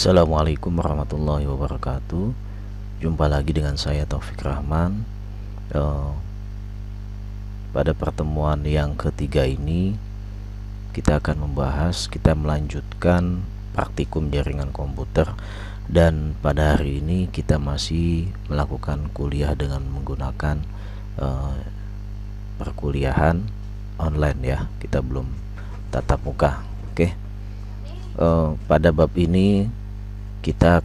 Assalamualaikum warahmatullahi wabarakatuh. Jumpa lagi dengan saya Taufik Rahman. Eh, Pada pertemuan yang ketiga ini kita akan kita melanjutkan praktikum jaringan komputer. Dan pada hari ini kita masih melakukan kuliah dengan menggunakan perkuliahan online ya. Kita belum tatap muka. Oke. Pada bab ini pada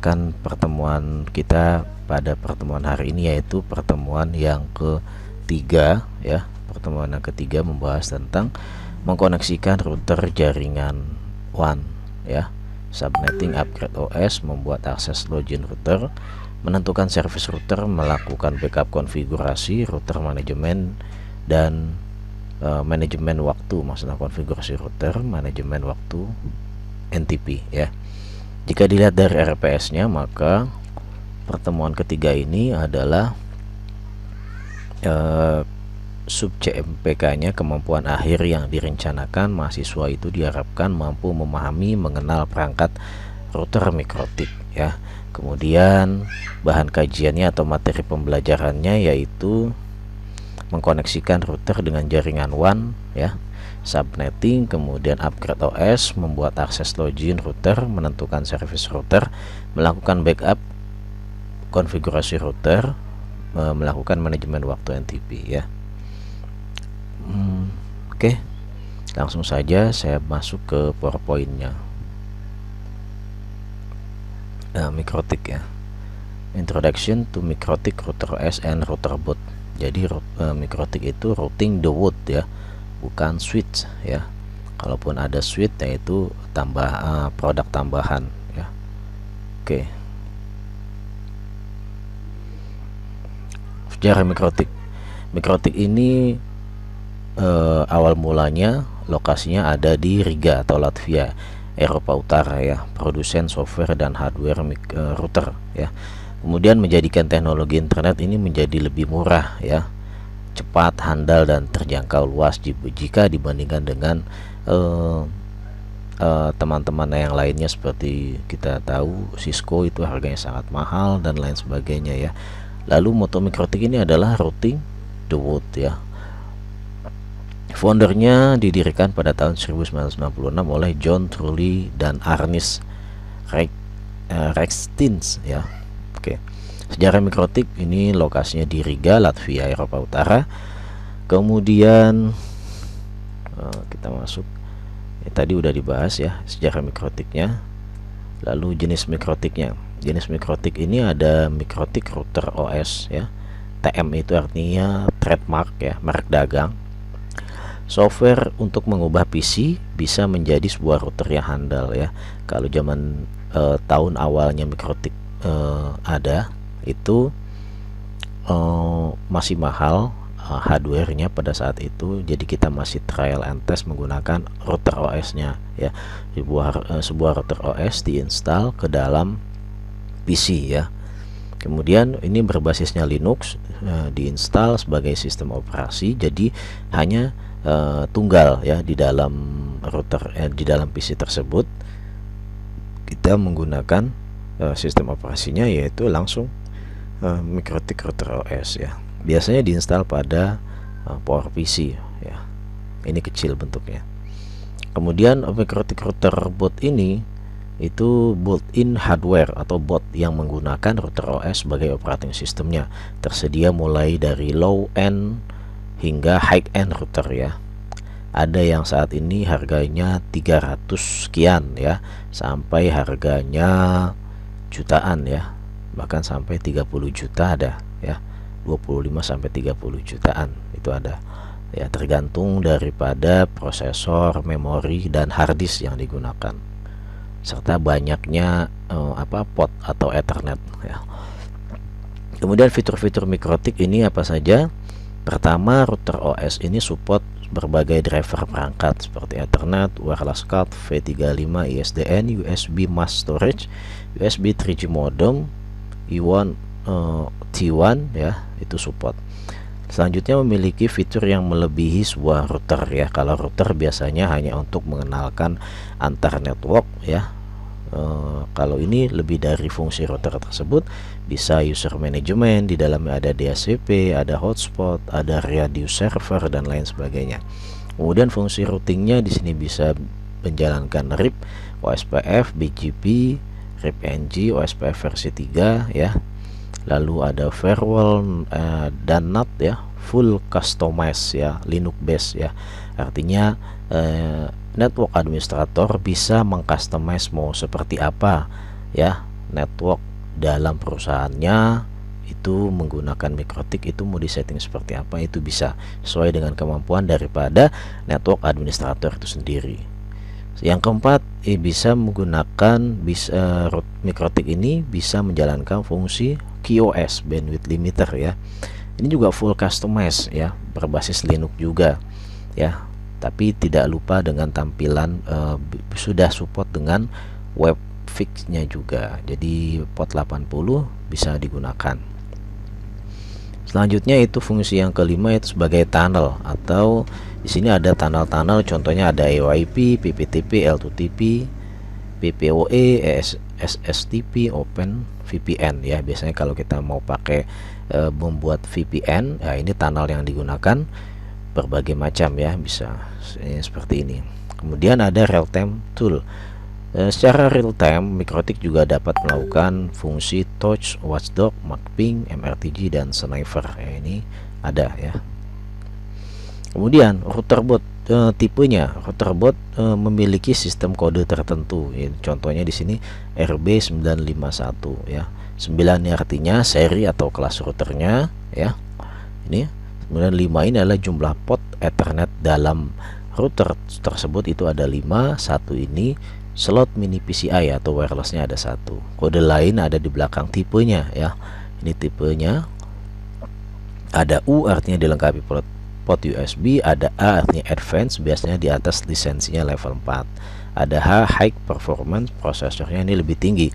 pertemuan hari ini yaitu pertemuan yang ketiga ya. Pertemuan yang ketiga membahas tentang mengkoneksikan router jaringan WAN ya. Subnetting, upgrade OS, membuat akses login router, menentukan service router, melakukan backup konfigurasi router manajemen, dan manajemen waktu, maksudnya konfigurasi router, manajemen waktu NTP ya. Jika dilihat dari RPS-nya, maka pertemuan ketiga ini adalah sub CMPK-nya, kemampuan akhir yang direncanakan mahasiswa itu diharapkan mampu memahami, mengenal perangkat router mikrotik ya. Kemudian bahan kajiannya atau materi pembelajarannya yaitu mengkoneksikan router dengan jaringan WAN ya, subnetting, kemudian upgrade OS, membuat akses login router, menentukan service router, melakukan backup konfigurasi router, melakukan manajemen waktu NTP ya. Oke. Langsung saja saya masuk ke PowerPoint-nya. Mikrotik ya. Introduction to Mikrotik Router OS and Router Boot. Jadi mikrotik itu routing the boot ya, bukan switch ya. Kalaupun ada switch yaitu produk tambahan ya. Oke. Sejarah mikrotik. Mikrotik ini awal mulanya lokasinya ada di Riga atau Latvia, Eropa Utara ya, produsen software dan hardware router ya. Kemudian menjadikan teknologi internet ini menjadi lebih murah ya, cepat, handal, dan terjangkau luas jika dibandingkan dengan teman-teman yang lainnya. Seperti kita tahu Cisco itu harganya sangat mahal dan lain sebagainya ya. Lalu moto mikrotik ini adalah routing the boot ya. Foundernya didirikan pada tahun 1996 oleh John Trulli dan Arnis Rekstins ya. Oke. Sejarah mikrotik ini lokasinya di Riga, Latvia, Eropa Utara. Kemudian kita masuk tadi udah dibahas ya sejarah mikrotiknya. Lalu jenis mikrotiknya. Jenis mikrotik ini ada mikrotik router OS ya. TM itu artinya trademark ya, merek dagang. Software untuk mengubah PC bisa menjadi sebuah router yang handal ya. Kalau zaman tahun awalnya mikrotik ada itu masih mahal hardware-nya pada saat itu. Jadi kita masih trial and test menggunakan router OS-nya ya. Sebuah router OS diinstal ke dalam PC ya. Kemudian ini berbasisnya Linux, diinstal sebagai sistem operasi. Jadi hanya tunggal ya di dalam router di dalam PC tersebut kita menggunakan sistem operasinya yaitu langsung mikrotik router OS ya. Biasanya diinstal pada PowerPC ya. Ini kecil bentuknya. Kemudian mikrotik router boot ini itu built-in hardware atau bot yang menggunakan router OS sebagai operating sistemnya. Tersedia mulai dari low end hingga high end router ya. Ada yang saat ini harganya 300 sekian ya, sampai harganya jutaan ya, bahkan sampai 30 juta ada ya, 25 sampai 30 jutaan itu ada ya, tergantung daripada prosesor, memori, dan harddisk yang digunakan serta banyaknya port atau Ethernet ya. Kemudian fitur-fitur mikrotik ini apa saja? Pertama, router OS ini support berbagai driver perangkat seperti Ethernet, wireless card, V35, ISDN, USB mass storage, USB 3G modem, I1 T1 ya, itu support. Selanjutnya memiliki fitur yang melebihi sebuah router ya. Kalau router biasanya hanya untuk mengenalkan antar network ya, Kalau ini lebih dari fungsi router tersebut, bisa user management, di dalamnya ada DHCP, ada hotspot, ada radius server dan lain sebagainya. Kemudian fungsi routingnya di sini bisa menjalankan RIP, OSPF, BGP, RIP-NG, OSPF versi 3 ya. Lalu ada firewall dan NAT ya, full customize ya, Linux base ya. Artinya network administrator bisa mengcustomize mau seperti apa ya network dalam perusahaannya, itu menggunakan MikroTik, itu mau disetting seperti apa itu bisa sesuai dengan kemampuan daripada network administrator itu sendiri. Yang keempat, bisa menggunakan MikroTik ini bisa menjalankan fungsi QoS, bandwidth limiter ya. Ini juga full customize ya, berbasis Linux juga ya. Tapi tidak lupa dengan tampilan sudah support dengan web fixnya juga. Jadi port 80 bisa digunakan. Selanjutnya itu fungsi yang kelima, itu sebagai tunnel, atau di sini ada tunnel-tunnel, contohnya ada EYP, PPTP, L2TP, PPoE, SSTP, Open VPN ya. Biasanya kalau kita mau pakai membuat VPN, ya ini tunnel yang digunakan, berbagai macam ya, bisa seperti ini. Kemudian ada real time tool. Secara real time, MikroTik juga dapat melakukan fungsi touch, watchdog, mapping, MRTG dan sniper ya, ini ada ya. Kemudian router boot, tipenya router boot memiliki sistem kode tertentu ya. Contohnya di sini RB951 ya. 9 ini artinya seri atau kelas routernya ya. Ini 95 ini adalah jumlah port Ethernet dalam router tersebut, itu ada 5. Satu ini slot mini PCI atau wirelessnya ada 1. Kode lain ada di belakang tipenya ya. Ini tipenya ada U artinya dilengkapi port USB, ada A artinya advance, biasanya di atas lisensinya level 4. Ada H high performance, prosesornya ini lebih tinggi.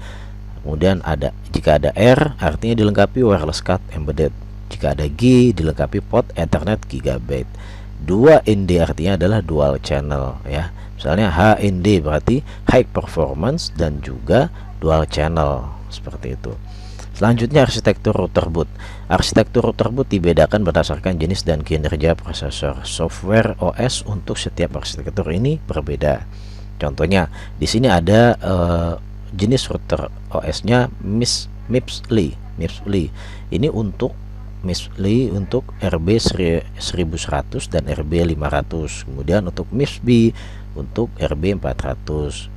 Kemudian ada, jika ada R artinya dilengkapi wireless card embedded. Jika ada G dilengkapi port Ethernet gigabit. 2 ND artinya adalah dual channel ya. Misalnya HND berarti high performance dan juga dual channel, seperti itu. Selanjutnya arsitektur router boot. Arsitektur router boot dibedakan berdasarkan jenis dan kinerja prosesor. Software OS untuk setiap arsitektur ini berbeda. Contohnya di sini ada jenis router OS-nya MIPS-Li. Ini untuk MIPS-Li untuk RB1100 dan RB500. Kemudian untuk MIPS-B untuk RB400.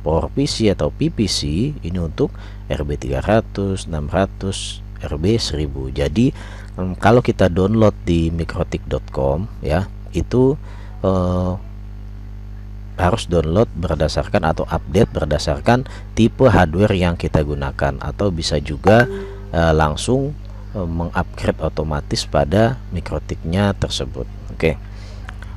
PowerPC atau PPC ini untuk RB300, 600, RB1000. Jadi kalau kita download di mikrotik.com ya, itu harus download berdasarkan atau update berdasarkan tipe hardware yang kita gunakan, atau bisa juga langsung mengupgrade otomatis pada mikrotiknya tersebut. Oke.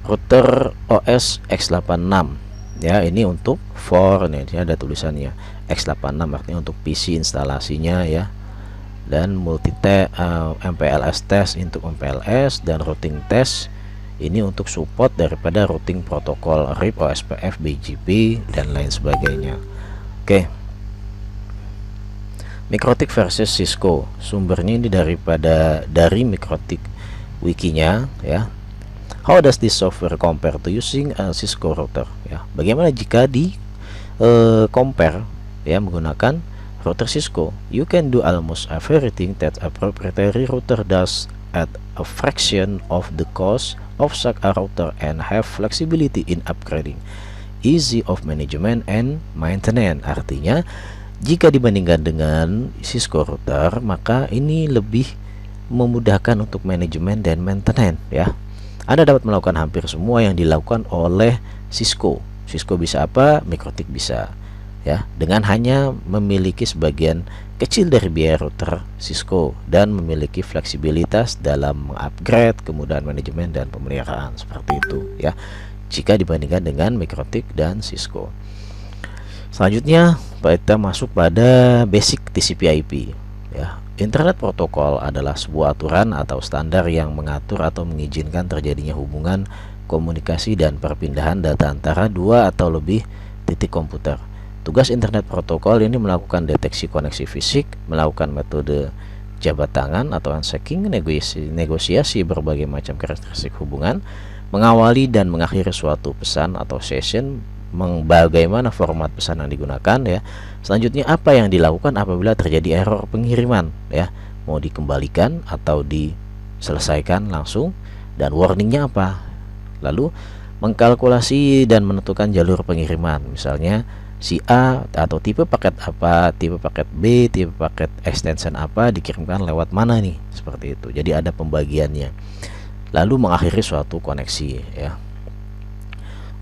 Router OS X86 ya, ini untuk ini ada tulisannya X86 artinya untuk PC instalasinya ya. Dan MPLS test untuk MPLS, dan routing test ini untuk support daripada routing protokol RIP, OSPF, BGP dan lain sebagainya. Oke. MikroTik versus Cisco, sumbernya ini dari MikroTik wikinya ya. How does this software compare to using a Cisco router ya? Bagaimana jika di compare ya menggunakan router Cisco? You can do almost everything that a proprietary router does at a fraction of the cost of such a router and have flexibility in upgrading, easy of management and maintenance. Artinya jika dibandingkan dengan Cisco router, maka ini lebih memudahkan untuk manajemen dan maintenance ya. Anda dapat melakukan hampir semua yang dilakukan oleh Cisco. Cisco bisa apa? MikroTik bisa ya, dengan hanya memiliki sebagian kecil dari biaya router Cisco dan memiliki fleksibilitas dalam mengupgrade, kemudahan manajemen dan pemeliharaan, seperti itu ya, jika dibandingkan dengan MikroTik dan Cisco. Selanjutnya kita masuk pada basic TCP/IP ya. Internet protokol adalah sebuah aturan atau standar yang mengatur atau mengizinkan terjadinya hubungan, komunikasi dan perpindahan data antara dua atau lebih titik komputer. Tugas internet protokol ini melakukan deteksi koneksi fisik, melakukan metode jabat tangan atau handshaking, negosiasi berbagai macam karakteristik hubungan, mengawali dan mengakhiri suatu pesan atau session, bagaimana format pesan yang digunakan ya. Selanjutnya apa yang dilakukan apabila terjadi error pengiriman ya, mau dikembalikan atau diselesaikan langsung, dan warningnya apa. Lalu mengkalkulasi dan menentukan jalur pengiriman, misalnya si A atau tipe paket apa, tipe paket B, tipe paket extension apa dikirimkan lewat mana nih, seperti itu. Jadi ada pembagiannya. Lalu mengakhiri suatu koneksi ya.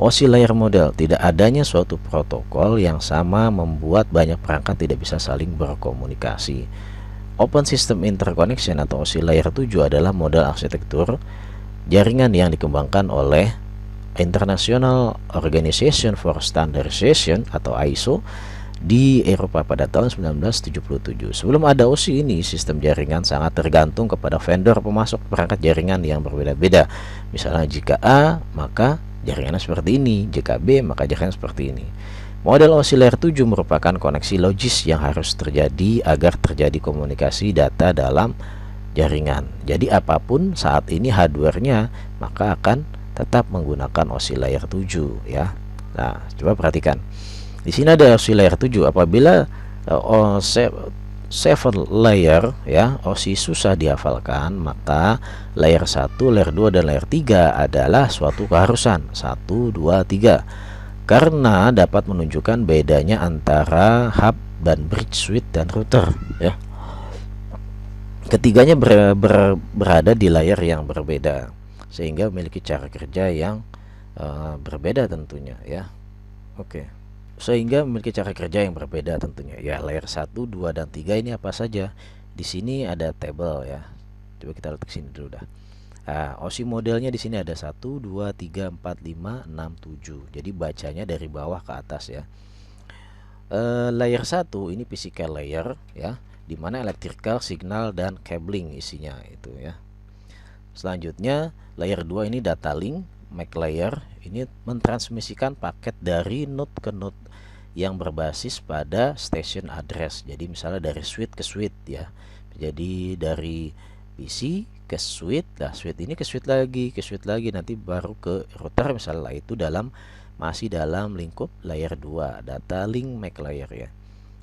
OSI layer model, tidak adanya suatu protokol yang sama membuat banyak perangkat tidak bisa saling berkomunikasi. Open System Interconnection atau OSI layer 7 adalah model arsitektur jaringan yang dikembangkan oleh International Organization for Standardization atau ISO di Eropa pada tahun 1977. Sebelum ada OSI ini, sistem jaringan sangat tergantung kepada vendor pemasok perangkat jaringan yang berbeda-beda. Misalnya jika A, maka jaringannya seperti ini, jika B, maka jaringan seperti ini. Model OSI layer 7 merupakan koneksi logis yang harus terjadi agar terjadi komunikasi data dalam jaringan. Jadi apapun saat ini hardware-nya, maka akan tetap menggunakan OSI layer 7 ya. Nah, coba perhatikan. Di sini ada OSI layer 7. Apabila 7 layer ya, OSI susah dihafalkan, maka layer 1, layer 2 dan layer 3 adalah suatu keharusan. 1, 2, 3. Karena dapat menunjukkan bedanya antara hub dan bridge switch dan router ya. Ketiganya berada di layer yang berbeda sehingga memiliki cara kerja yang berbeda tentunya ya. Oke. Sehingga memiliki cara kerja yang berbeda tentunya ya. Layer 1, 2 dan 3 ini apa saja? Di sini ada tabel ya. Coba kita letak sini dulu dah. Nah, OSI modelnya di sini ada 1, 2, 3, 4, 5, 6, 7. Jadi bacanya dari bawah ke atas ya. Layer 1 ini physical layer ya, dimana electrical, signal dan cabling isinya itu ya. Selanjutnya layer 2 ini data link, MAC layer, ini mentransmisikan paket dari node ke node yang berbasis pada station address. Jadi misalnya dari switch ke switch ya. Jadi dari PC ke switch, nah switch ini ke switch lagi, nanti baru ke router misalnya, itu masih dalam lingkup layer 2, data link MAC layer ya.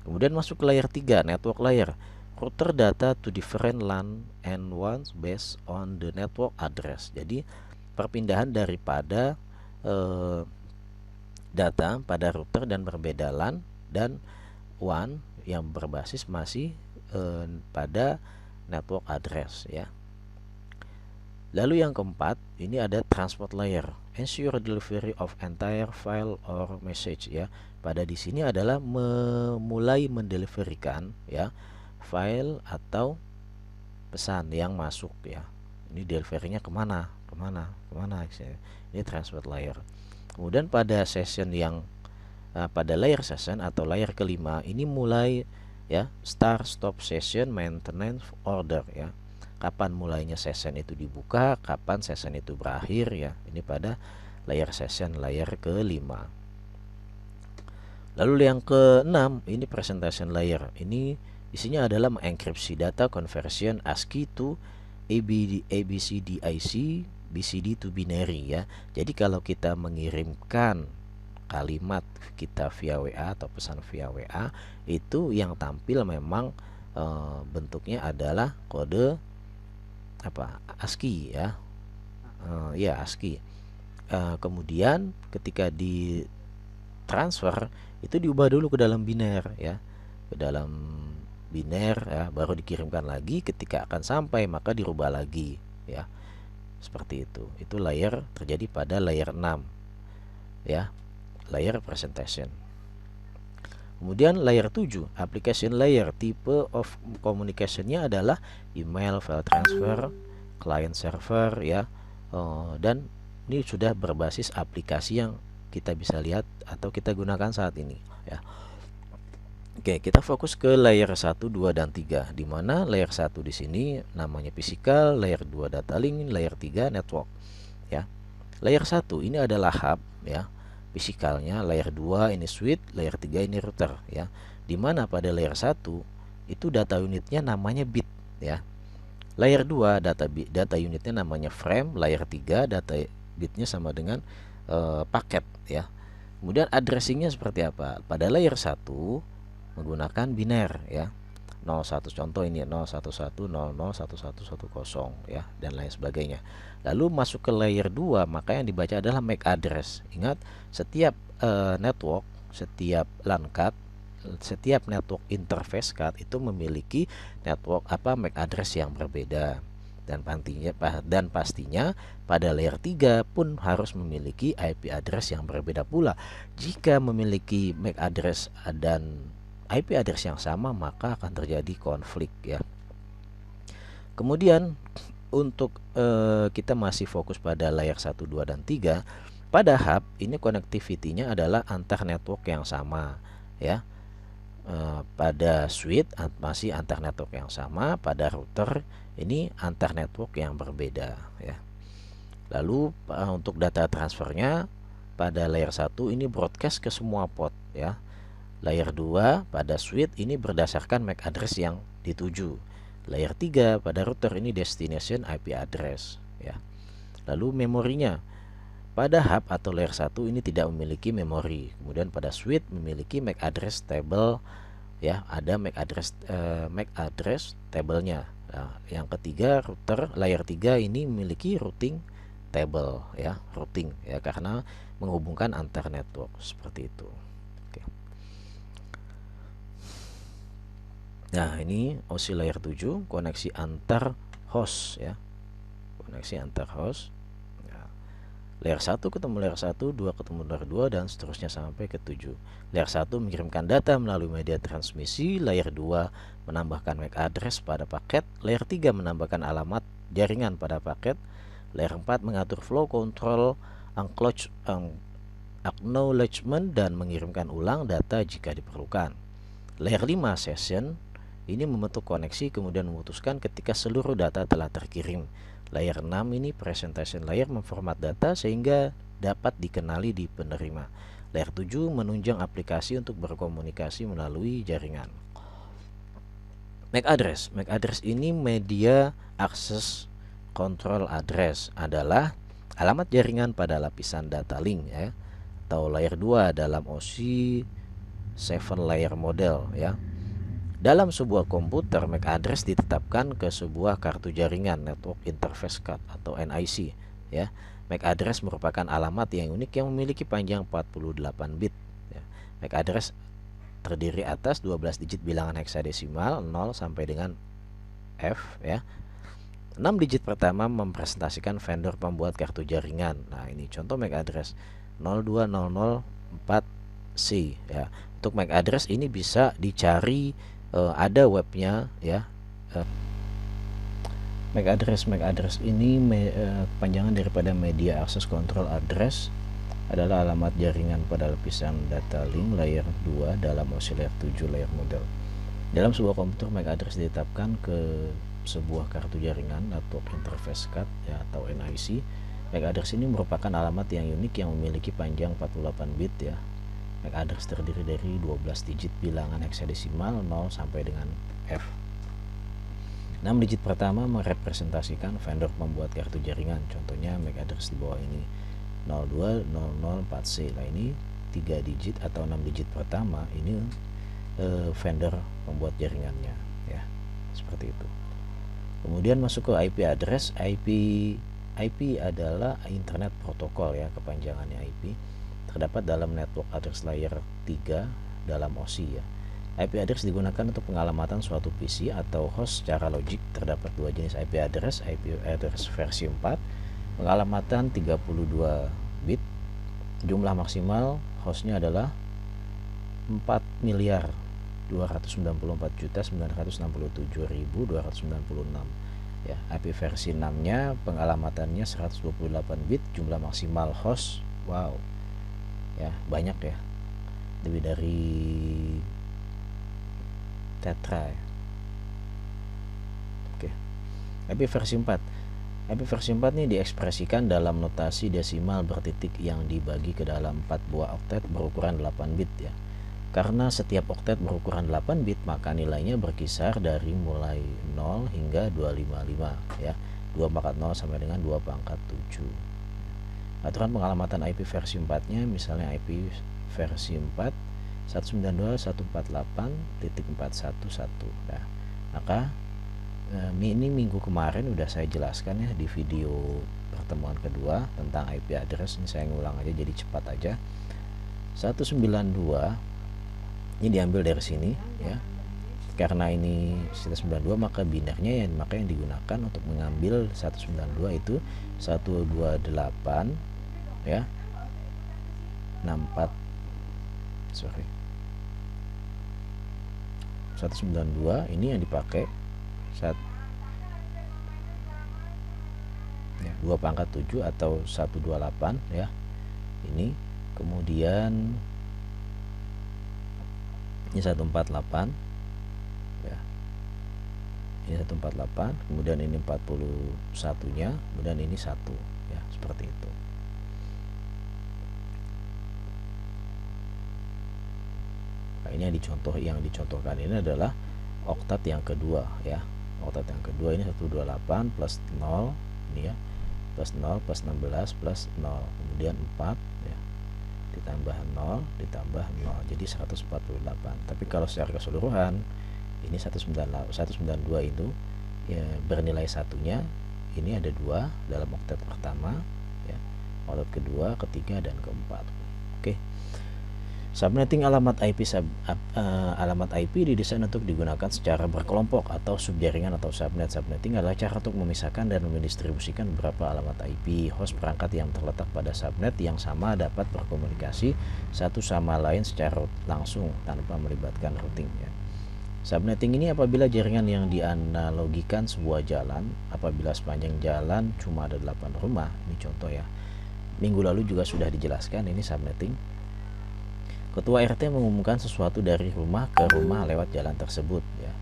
Kemudian masuk ke layer 3, network layer. Router data to different LAN and WANs based on the network address. Jadi perpindahan daripada data pada router dan berbeda LAN dan WAN yang berbasis masih pada network address ya. Lalu yang keempat, ini ada transport layer, ensure delivery of entire file or message ya. Pada di sini adalah mulai mendeliverikan ya file atau pesan yang masuk ya. Ini deliverynya kemana. Ini transport layer. Kemudian pada session yang pada layer session atau layer kelima, ini mulai ya start stop session maintenance order ya. Kapan mulainya session itu dibuka, kapan session itu berakhir ya. Ini pada layer session layer kelima. Lalu yang keenam, ini presentation layer. Ini isinya adalah mengenkripsi data conversion ASCII to ABCDIC, BCD to binary ya. Jadi kalau kita mengirimkan kalimat kita via WA atau pesan via WA, itu yang tampil memang bentuknya adalah kode ASCII ya. Ya ASCII. Kemudian ketika di transfer itu diubah dulu ke dalam biner ya, ke dalam biner ya, baru dikirimkan lagi. Ketika akan sampai maka dirubah lagi ya, seperti itu. Itu layer terjadi pada layer 6 ya, layer presentation. Kemudian layer 7, application layer. Tipe of communication-nya adalah email, file transfer, client server ya. Dan ini sudah berbasis aplikasi yang kita bisa lihat atau kita gunakan saat ini ya. Oke, kita fokus ke layer 1, 2 dan 3, di mana layer 1 di sini namanya physical, layer 2 data link, layer 3 network ya. Layer 1 ini adalah hub ya. fisikalnya. Layer 2 ini switch, layer 3 ini router ya. Dimana pada layer 1 itu data unitnya namanya bit ya. Layer 2 data unitnya namanya frame, layer 3 data bitnya sama dengan paket ya. Kemudian addressingnya seperti apa? Pada layer 1 menggunakan biner ya. 01 contoh ini 011001110 ya, dan lain sebagainya. Lalu masuk ke layer 2, maka yang dibaca adalah MAC address. Ingat, setiap network, setiap LAN card, setiap network interface card itu memiliki MAC address yang berbeda. Dan pastinya pada layer 3 pun harus memiliki IP address yang berbeda pula. Jika memiliki MAC address dan IP address yang sama, maka akan terjadi konflik ya. Kemudian untuk kita masih fokus pada layer 1, 2, dan 3. Pada hub ini connectivity-nya adalah antar network yang sama ya. Pada switch masih antar network yang sama, pada router ini antar network yang berbeda ya. Lalu untuk data transfernya pada layer 1 ini broadcast ke semua port ya. Layer 2 pada switch ini berdasarkan MAC address yang dituju. Layer 3 pada router ini destination IP address ya. Lalu memorinya pada hub atau layer 1 ini tidak memiliki memori. Kemudian pada switch memiliki MAC address table ya, ada MAC address tablenya. Nah, yang ketiga router layer 3 ini memiliki routing table ya, routing ya, karena menghubungkan antar network seperti itu. Oke. Nah, ini OSI layer 7 koneksi antar host ya. Koneksi antar host. Nah, layer 1 ketemu layer 1, 2 ketemu layer 2, dan seterusnya sampai ke 7. Layer 1 mengirimkan data melalui media transmisi, layer 2 menambahkan MAC address pada paket, layer 3 menambahkan alamat jaringan pada paket, layer 4 mengatur flow control, acknowledgement, dan mengirimkan ulang data jika diperlukan. Layer 5 session ini membentuk koneksi kemudian memutuskan ketika seluruh data telah terkirim. Layer 6 ini presentation layer memformat data sehingga dapat dikenali di penerima. Layer 7 menunjang aplikasi untuk berkomunikasi melalui jaringan. MAC address ini media access control address, adalah alamat jaringan pada lapisan data link ya, atau layer 2 dalam OSI 7 layer model ya. Dalam sebuah komputer, MAC address ditetapkan ke sebuah kartu jaringan network interface card atau NIC ya. MAC address merupakan alamat yang unik yang memiliki panjang 48 bit ya. MAC address terdiri atas 12 digit bilangan heksadesimal 0 sampai dengan F ya. 6 digit pertama mempresentasikan vendor pembuat kartu jaringan. Nah, ini contoh MAC address 02004C ya. Untuk MAC address ini bisa dicari, ada webnya ya. MAC address ini kepanjangan daripada media access control address, adalah alamat jaringan pada lapisan data link layer 2 dalam OSI layer 7 layer model. Dalam sebuah komputer, MAC address ditetapkan ke sebuah kartu jaringan network interface card ya, atau NIC. MAC address ini merupakan alamat yang unik yang memiliki panjang 48 bit ya. MAC address terdiri dari 12 digit bilangan heksadesimal 0 sampai dengan F. 6 digit pertama merepresentasikan vendor pembuat kartu jaringan. Contohnya MAC address di bawah ini 02004C. Nah, ini 3 digit atau 6 digit pertama ini vendor pembuat jaringannya ya. Seperti itu. Kemudian masuk ke IP address. IP adalah Internet Protocol ya, kepanjangannya IP. Terdapat dalam network address layer 3 dalam OSI ya. IP address digunakan untuk pengalamatan suatu PC atau host secara logik. Terdapat dua jenis IP address versi 4, pengalamatan 32 bit, jumlah maksimal hostnya adalah 4.294.967.296 ya. IP versi 6 nya pengalamatannya 128 bit, jumlah maksimal host wow ya, banyak ya, lebih dari tetra ya. Oke. IP versi 4 IP versi 4 ini diekspresikan dalam notasi desimal bertitik yang dibagi ke dalam 4 buah oktet berukuran 8 bit ya. Karena setiap oktet berukuran 8 bit, maka nilainya berkisar dari mulai 0 hingga 255 ya. 2 pangkat 0 sampai dengan 2 pangkat 7. Aturan pengalamatan IP versi 4-nya misalnya IP versi 4 192.148.411. Nah, maka ini minggu kemarin udah saya jelaskan ya di video pertemuan kedua tentang IP address. Ini saya ngulang aja jadi cepat aja. 192 ini diambil dari sini ya. Karena ini 192 maka binarnya maka yang digunakan untuk mengambil 192 itu 128 ya 192 ini yang dipakai saat ya, 2 pangkat 7 atau 128 ya. Ini kemudian ini 148 ya. Ini 148, kemudian ini 41-nya, kemudian ini 1 ya, seperti itu. Nah, ini yang dicontohkan ini adalah oktat yang kedua ya. Oktat yang kedua ini 128 plus 0 ini ya, plus 0 plus 16 plus 0, kemudian 4 ya, ditambah 0 ditambah 0 jadi 148. Tapi kalau secara keseluruhan ini 192 itu ya, bernilai satunya ini ada 2 dalam oktet pertama ya, oktet kedua, ketiga, dan keempat. Oke. Subnetting alamat IP alamat IP didesain untuk digunakan secara berkelompok atau subjaringan atau subnet. Subnetting adalah cara untuk memisahkan dan mendistribusikan beberapa alamat IP. Host perangkat yang terletak pada subnet yang sama dapat berkomunikasi satu sama lain secara langsung tanpa melibatkan routing ya. Subnetting ini apabila jaringan yang dianalogikan sebuah jalan, apabila sepanjang jalan cuma ada 8 rumah. Ini contoh ya. Minggu lalu juga sudah dijelaskan ini subnetting. Ketua RT mengumumkan sesuatu dari rumah ke rumah lewat jalan tersebut ya.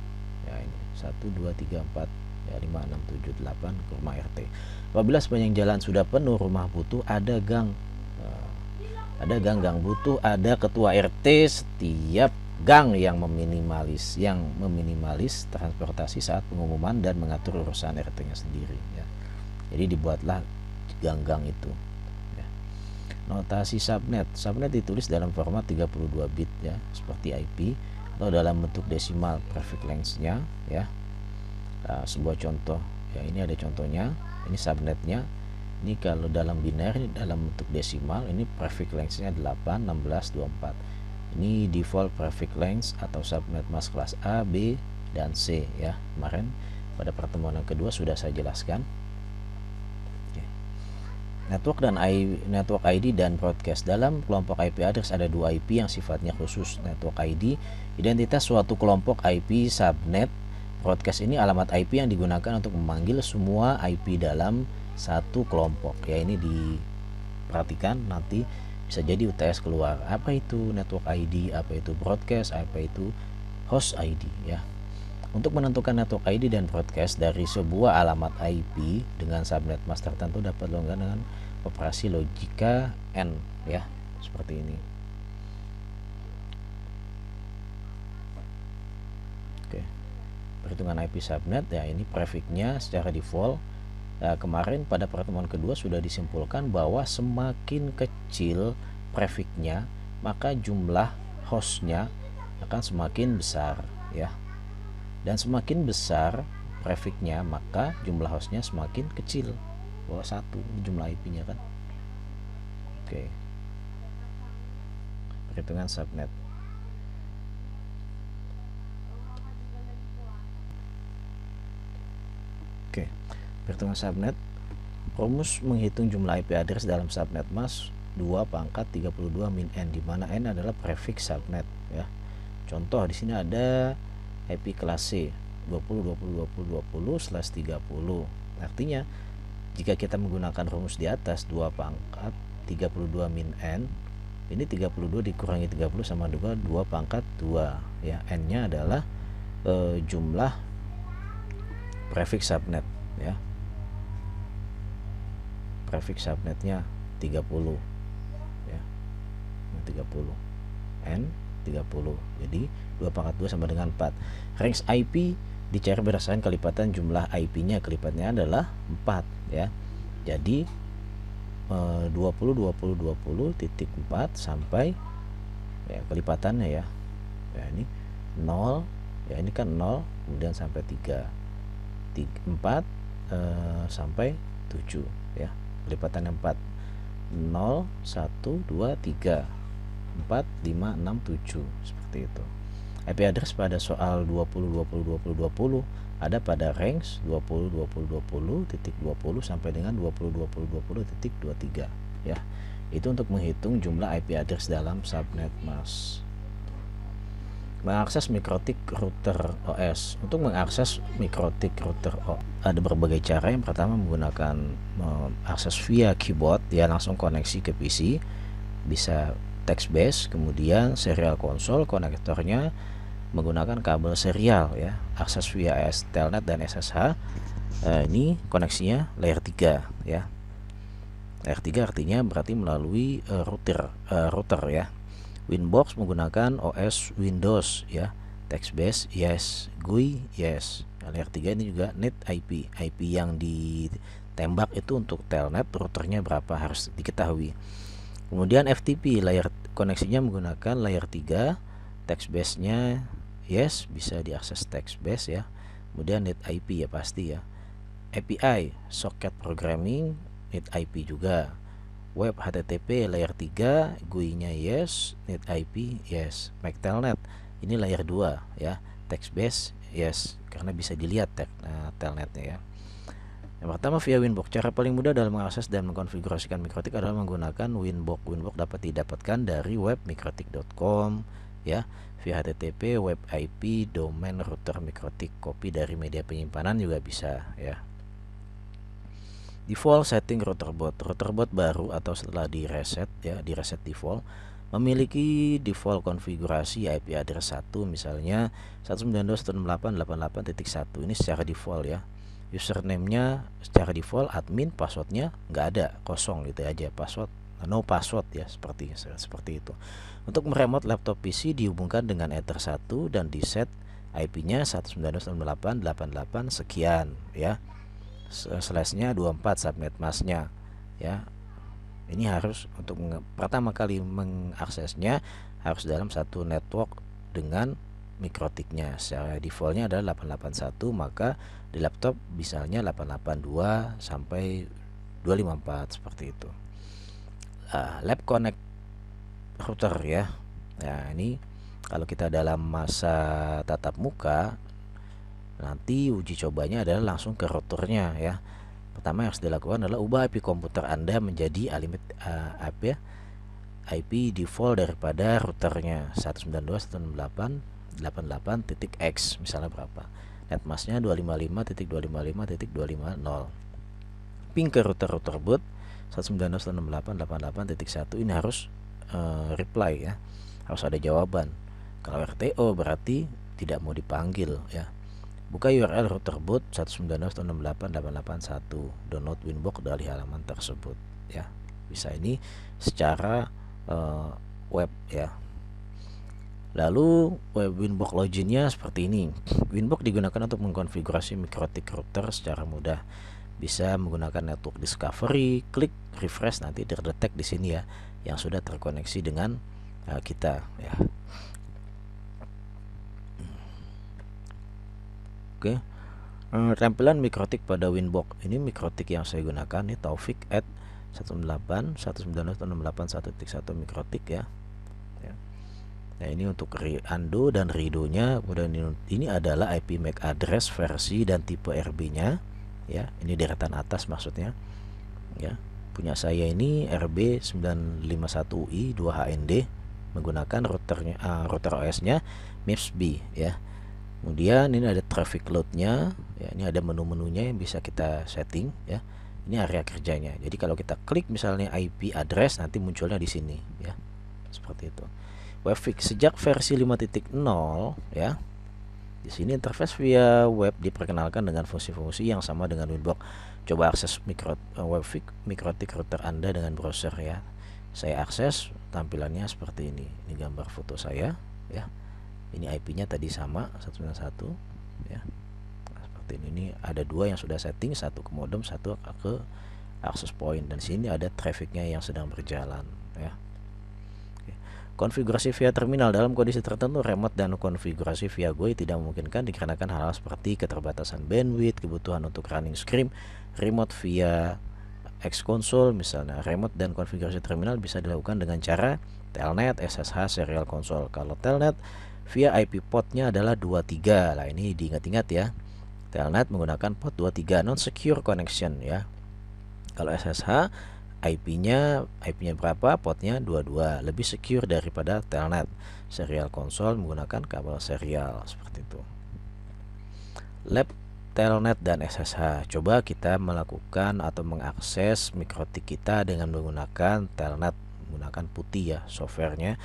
Ya ini 1 2 3 4 ya 5 6 7 8 ke rumah RT. Apabila sepanjang jalan sudah penuh rumah butuh ada gang. Gang butuh, ada ketua RT setiap gang yang meminimalis transportasi saat pengumuman dan mengatur urusan RT-nya sendiri ya. Jadi dibuatlah gang-gang itu. Notasi subnet. Subnet ditulis dalam format 32 bit ya, seperti IP atau dalam bentuk desimal prefix length-nya ya. Nah, sebuah contoh ya, ini ada contohnya. Ini subnetnya. Ini kalau dalam biner dalam bentuk desimal ini prefix length-nya 8 16 24. Ini default prefix length atau subnet mask kelas A, B, dan C ya. Kemarin pada pertemuan yang kedua sudah saya jelaskan. Network ID dan broadcast. Dalam kelompok IP address ada 2 IP yang sifatnya khusus. Network ID identitas suatu kelompok IP subnet. Broadcast ini alamat IP yang digunakan untuk memanggil semua IP dalam satu kelompok. Ya ini diperhatikan nanti bisa jadi UTS keluar. Apa itu network ID, apa itu broadcast, apa itu host ID ya. Untuk menentukan network ID dan broadcast dari sebuah alamat IP dengan subnet mask tertentu dapat dilakukan dengan operasi logika AND ya, seperti ini. Oke. Perhitungan IP subnet ya, ini prefixnya secara default. Nah, kemarin pada pertemuan kedua sudah disimpulkan bahwa semakin kecil prefixnya maka jumlah hostnya akan semakin besar ya. Dan semakin besar prefixnya maka jumlah hostnya semakin kecil. Bawah 1 jumlah IP-nya kan. Oke. Perhitungan subnet. Oke. Perhitungan subnet. Rumus menghitung jumlah IP address dalam subnet mask 2 pangkat 32 min n, di mana n adalah prefix subnet ya. Contoh di sini ada IP kelas C 20/20/20/20/30. Artinya jika kita menggunakan rumus di atas 2 pangkat 32 min n, ini 32 dikurangi 30 sama 2 pangkat 2 ya. N nya adalah jumlah prefix subnet ya. prefix subnetnya 30 ya, 30 N 30. Jadi 242 sama dengan 4. Range IP dicari berdasarkan kelipatan jumlah IP-nya. Kelipatnya adalah 4 ya. Jadi 20 sampai ya kelipatannya ya. Ya ini 0 ya, ini kan 0 kemudian sampai 3 4 sampai 7 ya. Kelipatannya 4 0 1 2 3 4 5 6 7 seperti itu. IP address pada soal 20 ada pada range 20 sampai dengan 20 ya. Itu untuk menghitung jumlah IP address dalam subnet mask. Mengakses mikrotik router OS. Untuk mengakses mikrotik router OS ada berbagai cara. Yang pertama menggunakan akses via keyboard ya, langsung koneksi ke PC, bisa text base, kemudian serial konsol, konektornya menggunakan kabel serial ya, akses via Telnet dan SSH. Ini koneksinya layer 3 ya. Layer 3 artinya berarti melalui router ya. Winbox menggunakan OS Windows ya. Text base yes, GUI yes. Layer 3 ini juga net IP. IP yang ditembak itu untuk Telnet, routernya berapa harus diketahui. Kemudian FTP, layer koneksinya menggunakan layer 3, text base-nya yes, bisa diakses text base ya. Kemudian net IP ya pasti ya. API, socket programming, net IP juga. Web HTTP layer 3, GUI-nya yes, net IP yes. MAC Telnet, ini layer 2 ya. Text base yes, karena bisa dilihat telnetnya ya. Yang pertama via Winbox. Cara paling mudah dalam mengakses dan mengkonfigurasikan mikrotik adalah menggunakan Winbox. Winbox dapat didapatkan dari web mikrotik.com ya, via HTTP, web IP, domain, router mikrotik, kopi dari media penyimpanan juga bisa ya. Default setting routerbot. Routerbot baru atau setelah direset ya, direset default, memiliki default konfigurasi IP address 1, misalnya 192.168.88.1. Ini secara default ya. Username-nya secara default admin, passwordnya nggak ada, kosong gitu aja, password no password ya, seperti itu. Untuk meremote laptop PC dihubungkan dengan Ether 1 dan di set IP-nya 192.168.88 sekian ya. Slash-nya 24 subnet mask-nya ya. Ini harus untuk pertama kali mengaksesnya harus dalam satu network dengan mikrotiknya. Secara defaultnya adalah 881, maka di laptop misalnya 882 sampai 254 seperti itu. Lab connect router ya. Nah ini kalau kita dalam masa tatap muka, nanti uji cobanya adalah langsung ke routernya ya. Pertama yang harus dilakukan adalah ubah IP komputer Anda menjadi IP default daripada routernya 192.168.88.x misalnya berapa. Netmasknya 255.255.250. Ping ke router boot 192.168.88.1. ini harus reply ya, harus ada jawaban. Kalau RTO berarti tidak mau dipanggil ya. Buka URL router boot 192.168.88.1, download Winbox dari halaman tersebut ya. Bisa ini secara web ya. Lalu web Winbox loginnya seperti ini. Winbox digunakan untuk mengkonfigurasi mikrotik router secara mudah. Bisa menggunakan network discovery, klik refresh nanti terdetek di sini ya yang sudah terkoneksi dengan kita ya. Oke. Tampilan mikrotik pada Winbox. Ini mikrotik yang saya gunakan ini Taufik at 192.168.1.1 mikrotik ya. Nah ini untuk undo dan redo-nya. Kemudian ini adalah IP MAC address, versi dan tipe RB-nya ya. Ini deretan atas maksudnya ya. Punya saya ini RB951UI 2HND menggunakan router OS-nya MIPS-B ya. Kemudian ini ada traffic load-nya ya, ini ada menu-menunya yang bisa kita setting ya. Ini area kerjanya. Jadi kalau kita klik misalnya IP address nanti munculnya di sini ya. Seperti itu. Webfix sejak versi 5.0 ya. Di sini interface via web diperkenalkan dengan fungsi-fungsi yang sama dengan Winbox. Coba akses WebVic Mikrotik router Anda dengan browser ya. Saya akses, tampilannya seperti ini. Ini gambar foto saya ya. Ini IP-nya tadi sama 191 ya. Nah, seperti ini ada dua yang sudah setting, satu ke modem, satu ke access point, dan sini ada trafficnya yang sedang berjalan ya. Konfigurasi via terminal dalam kondisi tertentu, remote dan konfigurasi via GUI tidak memungkinkan dikarenakan hal-hal seperti keterbatasan bandwidth, kebutuhan untuk running script. Remote via X console misalnya, remote dan konfigurasi terminal bisa dilakukan dengan cara telnet, SSH, serial console. Kalau telnet via IP portnya adalah 23. Lah ini diingat-ingat ya. Telnet menggunakan port 23, non secure connection ya. Kalau SSH IP-nya berapa? Portnya 22, lebih secure daripada telnet. Serial console menggunakan kabel serial seperti itu. Lab telnet dan SSH. Coba kita melakukan atau mengakses Mikrotik kita dengan menggunakan telnet, menggunakan putih ya softwarenya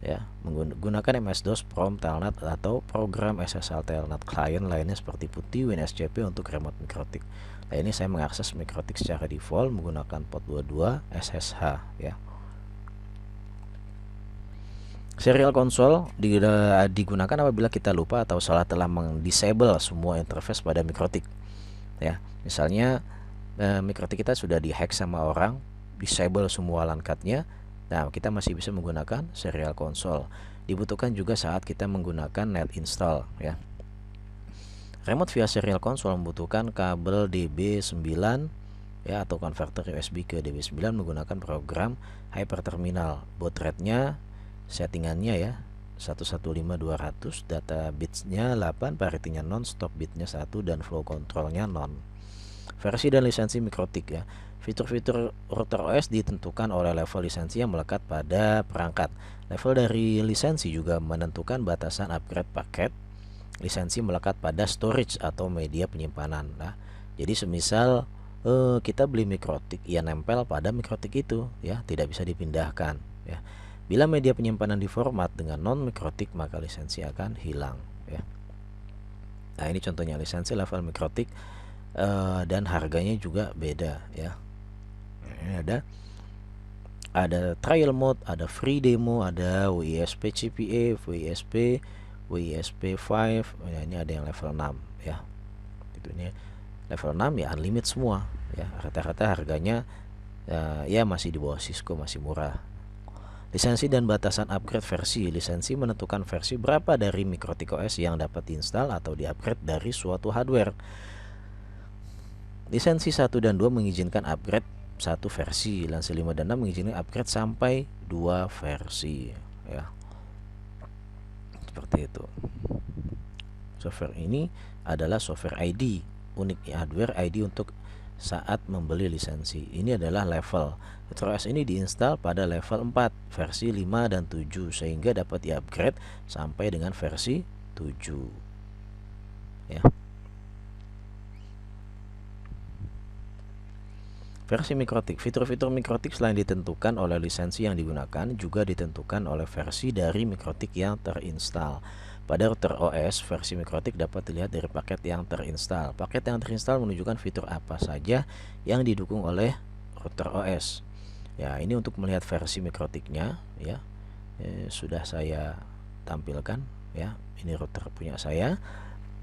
ya, menggunakan MS-DOS Prom Telnet atau program SSL Telnet client lainnya seperti putih, WinSCP untuk remote Mikrotik. Nah, ini saya mengakses Mikrotik secara default menggunakan port 22 SSH ya. Serial console digunakan apabila kita lupa atau salah telah mendisable semua interface pada Mikrotik ya. Misalnya Mikrotik kita sudah dihack sama orang, disable semua LAN card-nya. Nah, kita masih bisa menggunakan serial console. Dibutuhkan juga saat kita menggunakan net install ya. Remote via serial console membutuhkan kabel DB9 ya atau konverter USB ke DB9 menggunakan program hyperterminal. Baud rate-nya settingannya ya 115200, data bitsnya 8, parity-nya non, stop bitnya 1, dan flow control-nya non. Versi dan lisensi Mikrotik ya. Fitur-fitur router OS ditentukan oleh level lisensi yang melekat pada perangkat. Level dari lisensi juga menentukan batasan upgrade paket. Lisensi melekat pada storage atau media penyimpanan. Nah, jadi semisal kita beli Mikrotik, ya nempel pada Mikrotik itu ya, tidak bisa dipindahkan ya. Bila media penyimpanan diformat dengan non Mikrotik, maka lisensi akan hilang ya. Nah, ini contohnya lisensi level Mikrotik dan harganya juga beda ya. Ini ada trial mode, ada free demo, ada WISP CPA, WISP 5. Nah, ini ada yang level 6 ya. Itu ini level 6 ya unlimited semua ya. Rata-rata harganya ya masih di bawah Cisco, masih murah. Lisensi dan batasan upgrade versi. Lisensi menentukan versi berapa dari Mikrotik OS yang dapat diinstal atau di-upgrade dari suatu hardware. Lisensi 1 dan 2 mengizinkan upgrade 1 versi, lisensi 5 dan 6 mengizinkan upgrade sampai 2 versi ya. Seperti itu. Software ini adalah software ID, unik hardware ID untuk saat membeli lisensi. Ini adalah level. RouterOS ini diinstal pada level 4, versi 5 dan 7 sehingga dapat di-upgrade sampai dengan versi 7 ya. Versi Mikrotik. Fitur-fitur Mikrotik selain ditentukan oleh lisensi yang digunakan, juga ditentukan oleh versi dari Mikrotik yang terinstal. Pada router OS, versi Mikrotik dapat dilihat dari paket yang terinstal. Paket yang terinstal menunjukkan fitur apa saja yang didukung oleh router OS. Ya, ini untuk melihat versi Mikrotiknya ya. Sudah saya tampilkan ya. Ini router punya saya.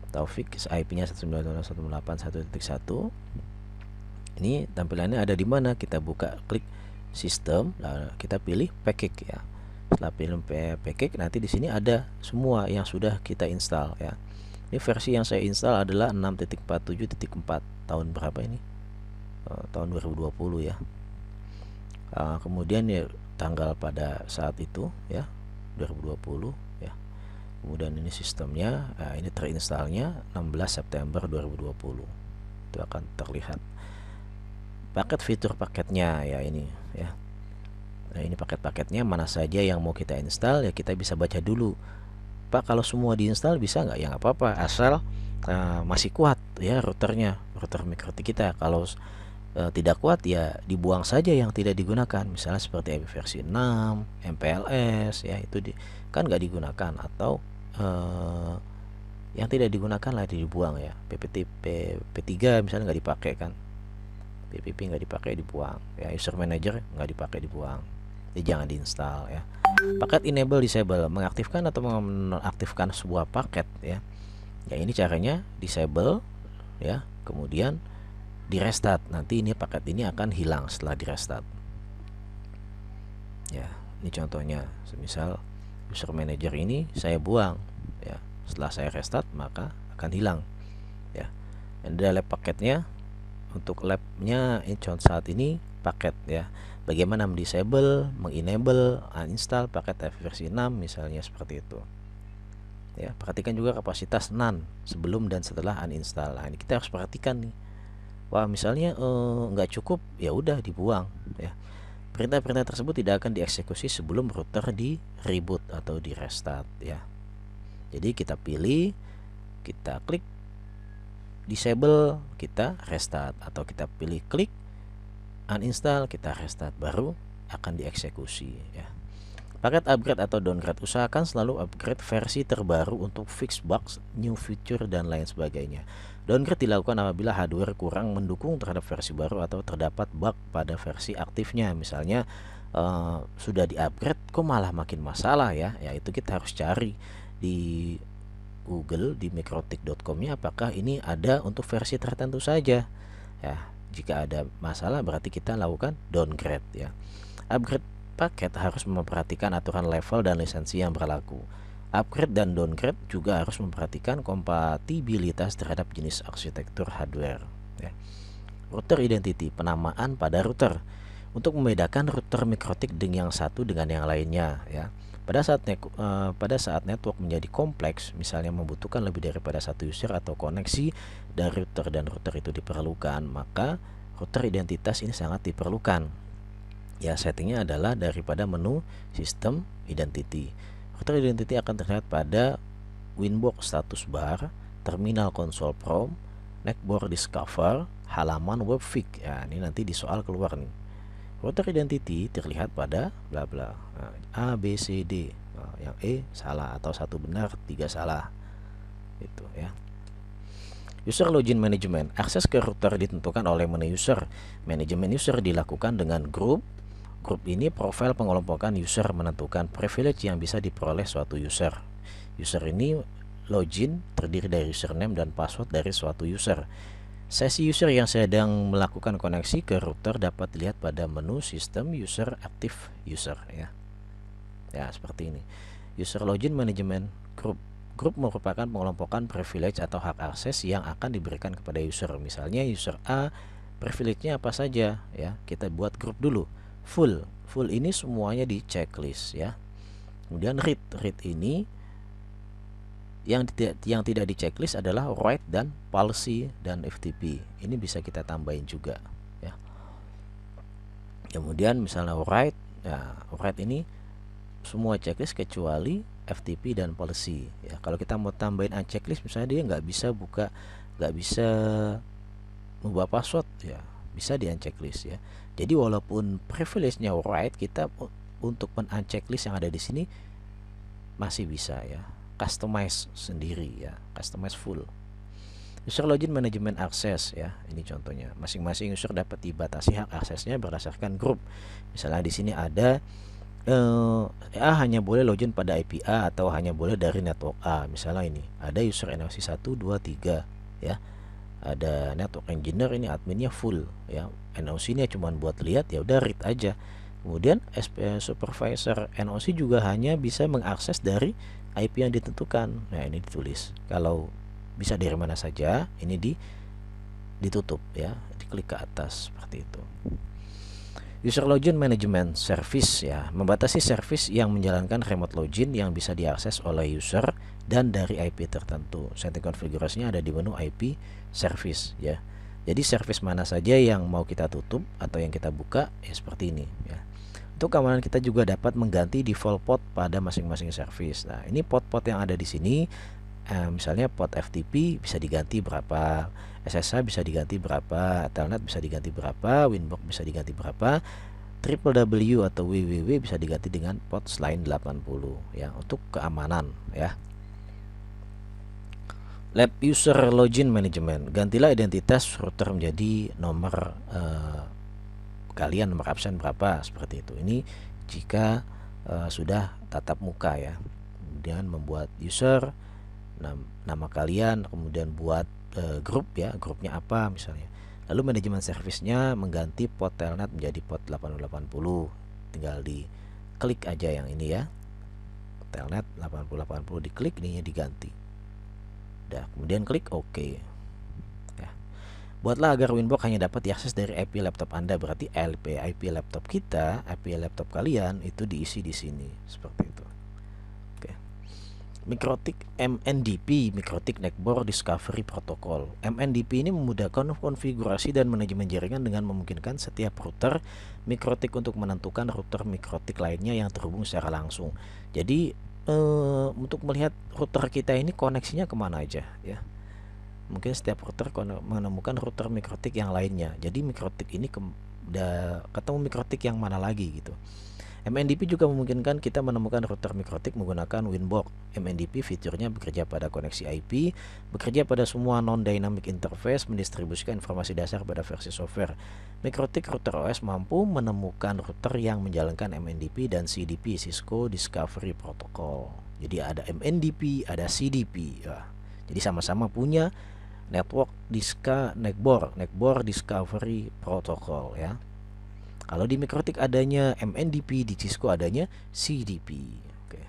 Taufik, IP-nya 192.168.1.1. Ini tampilannya ada di mana? Kita buka, klik sistem, lalu kita pilih package ya. Setelah pilih package, nanti di sini ada semua yang sudah kita install ya. Ini versi yang saya install adalah 6.47.4 tahun berapa ini? Tahun 2020 ya. Kemudian ya tanggal pada saat itu ya 2020 ya. Kemudian ini sistemnya, ini terinstalnya 16 September 2020. Itu akan terlihat. Paket fitur paketnya ya ini ya. Nah, ini paket-paketnya mana saja yang mau kita install ya, kita bisa baca dulu. Pak, kalau semua diinstal bisa nggak? Ya nggak apa-apa, asal masih kuat ya routernya, router Mikrotik kita. Kalau tidak kuat ya dibuang saja yang tidak digunakan, misalnya seperti IP versi 6, MPLS ya, itu kan nggak digunakan, atau yang tidak digunakan lah dibuang ya. P3 misalnya nggak dipakai kan, PPP nggak dipakai dibuang ya, user manager nggak dipakai dibuang, jadi jangan diinstal ya. Paket enable disable, mengaktifkan atau menonaktifkan sebuah paket ya. Ya ini caranya disable ya, kemudian di restart, nanti ini paket ini akan hilang setelah di restart ya. Ini contohnya, semisal user manager ini saya buang ya, setelah saya restart maka akan hilang ya. Ada lab paketnya, untuk labnya ini contoh saat ini paket ya, bagaimana mendisable, mengenable, uninstall paket versi 6 misalnya seperti itu ya. Perhatikan juga kapasitas NAND sebelum dan setelah uninstall. Nah, ini kita harus perhatikan nih. Wah, misalnya nggak cukup, ya udah dibuang ya. Perintah-perintah tersebut tidak akan dieksekusi sebelum router di reboot atau di restart ya. Jadi kita pilih, kita klik disable, kita restart, atau kita pilih klik uninstall, kita restart, baru akan dieksekusi ya. Paket upgrade atau downgrade, usahakan selalu upgrade versi terbaru untuk fix bugs, new feature, dan lain sebagainya. Downgrade dilakukan apabila hardware kurang mendukung terhadap versi baru atau terdapat bug pada versi aktifnya. Misalnya sudah di upgrade kok malah makin masalah ya. Ya itu kita harus cari di Google, di mikrotik.com-nya, apakah ini ada untuk versi tertentu saja ya. Jika ada masalah berarti kita lakukan downgrade ya. Upgrade paket harus memperhatikan aturan level dan lisensi yang berlaku. Upgrade dan downgrade juga harus memperhatikan kompatibilitas terhadap jenis arsitektur hardware ya. Router identity, penamaan pada router untuk membedakan router mikrotik dengan yang satu dengan yang lainnya ya. Pada saat network menjadi kompleks, misalnya membutuhkan lebih daripada satu user atau koneksi dari router dan router itu diperlukan, maka router identitas ini sangat diperlukan. Ya, settingnya adalah daripada menu sistem identity. Router identity akan terlihat pada Winbox status bar, terminal console prom, netboard discover, halaman webfig. Ya, ini nanti di soal keluar nih. Router identity terlihat pada bla bla, A B C D. Yang E salah atau satu benar, 3 salah. Itu ya. User login management, akses ke router ditentukan oleh menu user. Manajemen user dilakukan dengan grup. Grup ini profil pengelompokan user, menentukan privilege yang bisa diperoleh suatu user. User ini login terdiri dari username dan password dari suatu user. Sesi user yang sedang melakukan koneksi ke router dapat dilihat pada menu sistem user active user ya. Ya, seperti ini. User login management group. Grup merupakan pengelompokan privilege atau hak akses yang akan diberikan kepada user. Misalnya user A, privilege-nya apa saja ya. Kita buat grup dulu. Full ini semuanya di checklist ya. Kemudian read ini yang tidak di checklist adalah write dan policy dan FTP. Ini bisa kita tambahin juga ya. Kemudian misalnya write, ya write ini semua checklist kecuali FTP dan policy ya. Kalau kita mau tambahin unchecklist, misalnya dia nggak bisa mengubah password ya, bisa di unchecklist ya. Jadi walaupun privilege-nya write, kita untuk men-unchecklist yang ada di sini masih bisa ya, customize sendiri ya, customize full. User login management access ya, ini contohnya. Masing-masing user dapat dibatasi hak aksesnya berdasarkan grup. Misalnya di sini ada A hanya boleh login pada IP A atau hanya boleh dari network A. Misalnya ini ada user NOC 1, 2, 3 ya. Ada network engineer, ini adminnya full ya. NOC nya cuma buat lihat, ya udah read aja. Kemudian supervisor NOC juga hanya bisa mengakses dari IP yang ditentukan. Nah, ini ditulis. Kalau bisa dari mana saja, ini ditutup ya. Diklik ke atas seperti itu. User login management service ya, membatasi service yang menjalankan remote login yang bisa diakses oleh user dan dari IP tertentu. Setting konfigurasinya ada di menu IP service ya. Jadi service mana saja yang mau kita tutup atau yang kita buka ya, seperti ini ya. Untuk keamanan kita juga dapat mengganti default port pada masing-masing service. Nah, ini port-port yang ada di sini, misalnya port FTP bisa diganti berapa, SSH bisa diganti berapa, Telnet bisa diganti berapa, Winbox bisa diganti berapa, www atau www bisa diganti dengan port selain 80 ya, untuk keamanan ya. Lab user login management, gantilah identitas router menjadi nomor kalian, nomor absen berapa, seperti itu. Ini jika sudah tatap muka ya. Kemudian membuat user, nama kalian, kemudian buat grup ya, grupnya apa misalnya. Lalu manajemen servisnya mengganti port telnet menjadi port 8080. Tinggal diklik aja yang ini ya. Telnet 8080 diklik, ininya diganti. Udah, kemudian klik OK. Ya. Buatlah agar Winbox hanya dapat diakses dari IP laptop Anda, berarti IP laptop kita, IP laptop kalian itu diisi di sini, seperti itu. Oke. Mikrotik MNDP, Mikrotik Netboard Discovery Protocol. MNDP ini memudahkan konfigurasi dan manajemen jaringan dengan memungkinkan setiap router Mikrotik untuk menentukan router Mikrotik lainnya yang terhubung secara langsung. Jadi untuk melihat router kita ini koneksinya kemana aja ya. Mungkin setiap router menemukan router Mikrotik yang lainnya. Jadi Mikrotik ini ketemu Mikrotik yang mana lagi gitu. MNDP juga memungkinkan kita menemukan router Mikrotik menggunakan Winbox. MNDP fiturnya bekerja pada koneksi IP, bekerja pada semua non-dynamic interface, mendistribusikan informasi dasar pada versi software. Mikrotik Router OS mampu menemukan router yang menjalankan MNDP dan CDP, Cisco Discovery Protocol. Jadi ada MNDP, ada CDP ya. Jadi sama-sama punya network Netboard Discovery Protocol ya. Kalau di Mikrotik adanya MNDP, di Cisco adanya CDP. Oke.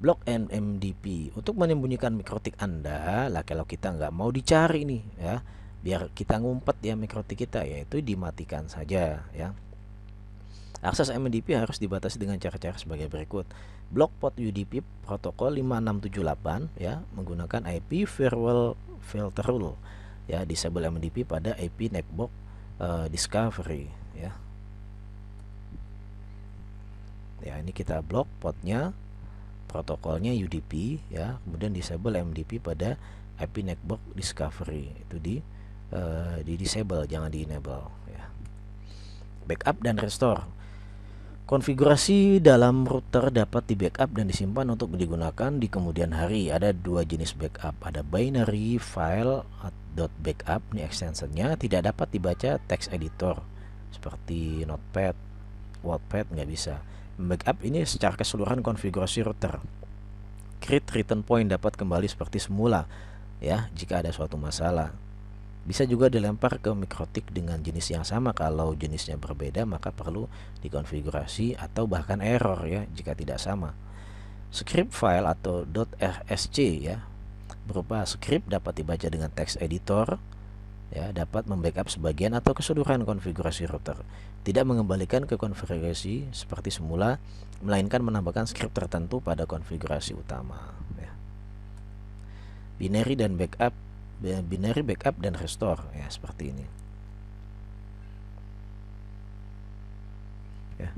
Blok MNDP untuk menyembunyikan Mikrotik Anda lah, kalau kita nggak mau dicari nih ya, biar kita ngumpet ya Mikrotik kita, yaitu dimatikan saja ya. Akses MNDP harus dibatasi dengan cara-cara sebagai berikut. Blok port UDP protokol 5678 ya, menggunakan IP firewall filter rule ya, disable MNDP pada IP netbox discovery ya. Ya, ini kita blok portnya, protokolnya UDP ya, kemudian disable MNDP pada IP netbox discovery, itu di disable, jangan di enable ya. Backup dan restore. Konfigurasi dalam router dapat di backup dan disimpan untuk digunakan di kemudian hari. Ada dua jenis backup, ada binary file .backup, ini extensionnya tidak dapat dibaca text editor seperti Notepad, Wordpad, nggak bisa. Backup ini secara keseluruhan konfigurasi router. Create return point, dapat kembali seperti semula ya jika ada suatu masalah. Bisa juga dilempar ke Mikrotik dengan jenis yang sama. Kalau jenisnya berbeda maka perlu dikonfigurasi atau bahkan error ya jika tidak sama. Script file atau .rsc ya, berupa script, dapat dibaca dengan text editor ya, dapat membackup sebagian atau keseluruhan konfigurasi router, tidak mengembalikan ke konfigurasi seperti semula, melainkan menambahkan script tertentu pada konfigurasi utama ya. Binary backup dan restore ya, seperti ini ya.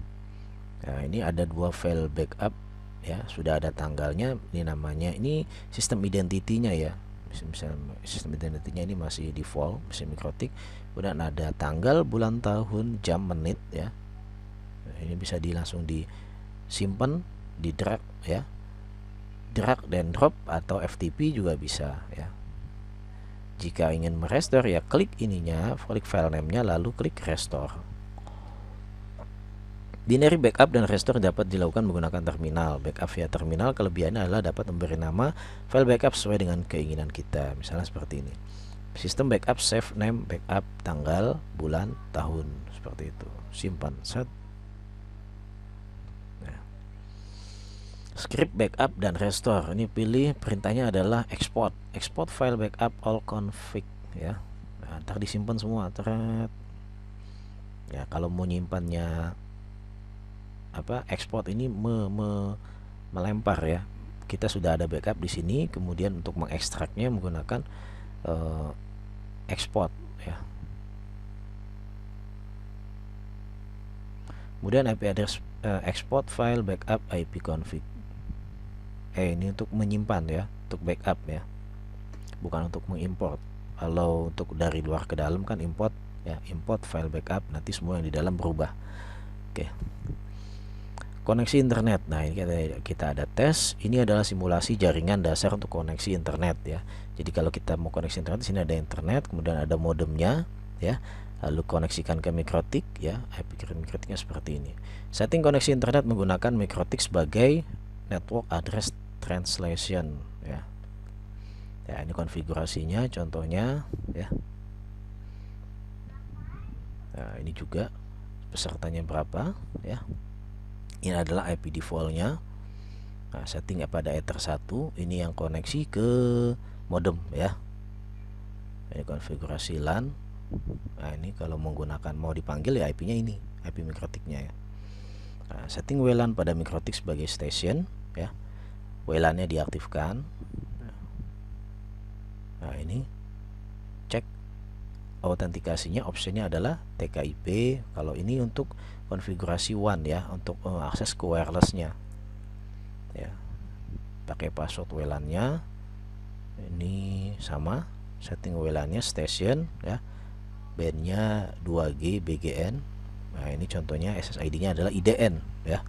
Nah, ini ada dua file backup ya, sudah ada tanggalnya, ini namanya, ini sistem identity-nya ya. Misalnya sistem identity-nya ini masih default, masih Mikrotik. Kemudian ada tanggal, bulan, tahun, jam, menit ya. Nah, ini bisa langsung disimpan, di drag ya, drag dan drop, atau FTP juga bisa ya. Jika ingin merestore ya klik ininya, klik file name-nya, lalu klik restore. Binary backup dan restore dapat dilakukan menggunakan terminal. Backup via terminal kelebihannya adalah dapat memberi nama file backup sesuai dengan keinginan kita. Misalnya seperti ini. Sistem backup save name backup tanggal, bulan, tahun, seperti itu. Simpan set. Nah. Script backup dan restore. Ini pilih perintahnya adalah export. Export file backup all config ya. Nah, ntar disimpan semua. Ya, kalau mau nyimpannya export ini melempar ya. Kita sudah ada backup di sini, kemudian untuk mengekstraknya menggunakan export ya. Kemudian IP address export file backup IP config. Ini untuk menyimpan ya, untuk backup ya, bukan untuk mengimport. Kalau untuk dari luar ke dalam kan import ya, import file backup, nanti semua yang di dalam berubah. Oke. Koneksi internet. Nah, ini kita ada tes. Ini adalah simulasi jaringan dasar untuk koneksi internet ya. Jadi kalau kita mau koneksi internet, di sini ada internet, kemudian ada modemnya ya. Lalu koneksikan ke MikroTik ya. IP MikroTiknya seperti ini. Setting koneksi internet menggunakan MikroTik sebagai network address translation ya. Ya, ini konfigurasinya contohnya ya. Nah, ini juga pesertanya berapa ya. Ini adalah IP defaultnya. Nah, setting pada Ether 1 ini yang koneksi ke modem ya. Ini konfigurasi LAN. Nah, ini kalau menggunakan mau dipanggil ya IP-nya ini, IP MikroTiknya ya. Nah, setting WLAN pada MikroTik sebagai station ya. WLAN-nya diaktifkan. Nah, ini cek autentikasinya, optionnya adalah TKIP. Kalau ini untuk konfigurasi WAN ya, untuk akses ke wirelessnya ya, pakai password WLAN-nya ini sama, setting WLAN-nya station ya, bandnya 2G BGN. Nah, ini contohnya SSID-nya adalah IDN ya.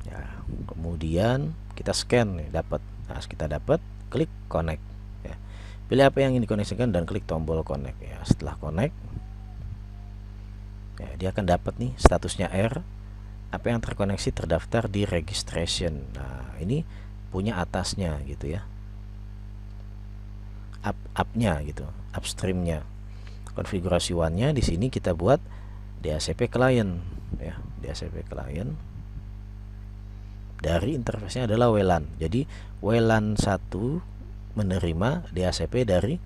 Ya, kemudian kita scan nih, dapat. Nah, kita dapat, klik connect ya. Pilih apa yang ingin dikoneksikan dan klik tombol connect ya. Setelah connect ya, dia akan dapat nih statusnya R. Apa yang terkoneksi terdaftar di registration. Nah, ini punya atasnya gitu ya. Up-nya gitu, upstreamnya. Konfigurasi WAN-nya di sini kita buat DHCP client ya, DHCP client. Dari interface-nya adalah WLAN. Jadi WLAN 1 menerima DHCP dari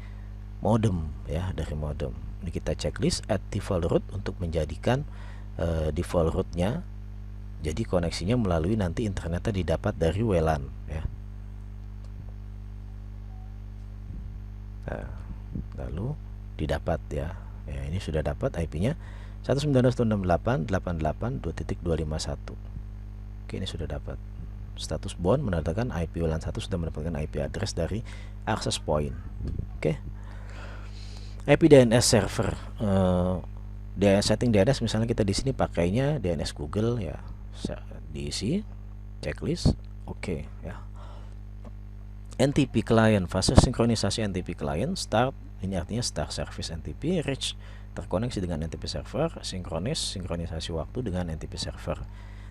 modem ya, dari modem. Ini kita checklist add default route untuk menjadikan default route-nya. Jadi koneksinya melalui nanti internetnya didapat dari WLAN ya. Nah, lalu didapat ya. Ya, ini sudah dapat IP-nya 192.168.88.2.251. Oke, ini sudah dapat. Status bound menandakan IP WLAN 1 sudah mendapatkan IP address dari access point. Oke. IP DNS server. Setting DNS misalnya kita di sini pakainya DNS Google ya. Diisi checklist. Oke ya. NTP client, fase sinkronisasi NTP client start. Ini artinya start service NTP, reach terkoneksi dengan NTP server, sinkronisasi waktu dengan NTP server.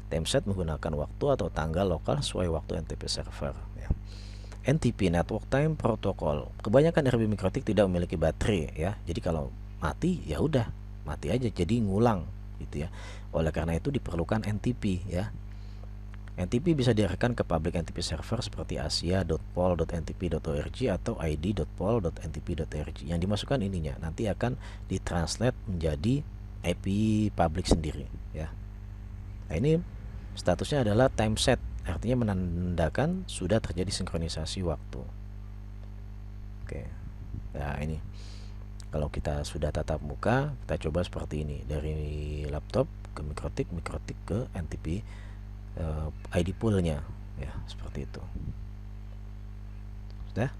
Timeset menggunakan waktu atau tanggal lokal sesuai waktu NTP server ya. NTP network time protocol. Kebanyakan RB MikroTik tidak memiliki baterai ya. Jadi kalau mati ya udah, mati aja, jadi ngulang gitu ya. Oleh karena itu diperlukan NTP ya. NTP bisa diarahkan ke public NTP server seperti asia.pol.ntp.org atau id.pol.ntp.org. Yang dimasukkan ininya nanti akan ditranslate menjadi IP public sendiri ya. Nah, ini statusnya adalah timeset, artinya menandakan sudah terjadi sinkronisasi waktu. Oke. Nah, ini kalau kita sudah tatap muka, kita coba seperti ini, dari laptop ke MikroTik ke NTP ID poolnya ya, seperti itu. Sudah?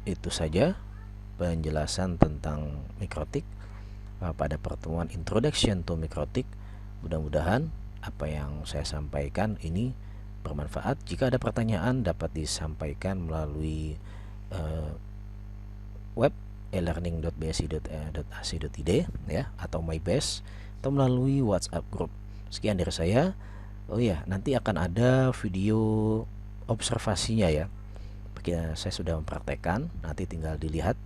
Itu saja penjelasan tentang MikroTik pada pertemuan Introduction to MikroTik. Mudah-mudahan apa yang saya sampaikan ini bermanfaat. Jika ada pertanyaan dapat disampaikan melalui web elearning.bsi.ac.id ya, atau MyBase, atau melalui WhatsApp group. Sekian dari saya. Oh ya, nanti akan ada video observasinya ya. Saya sudah mempraktekkan, nanti tinggal dilihat.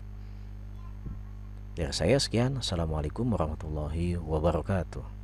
Dari saya sekian. Assalamualaikum warahmatullahi wabarakatuh.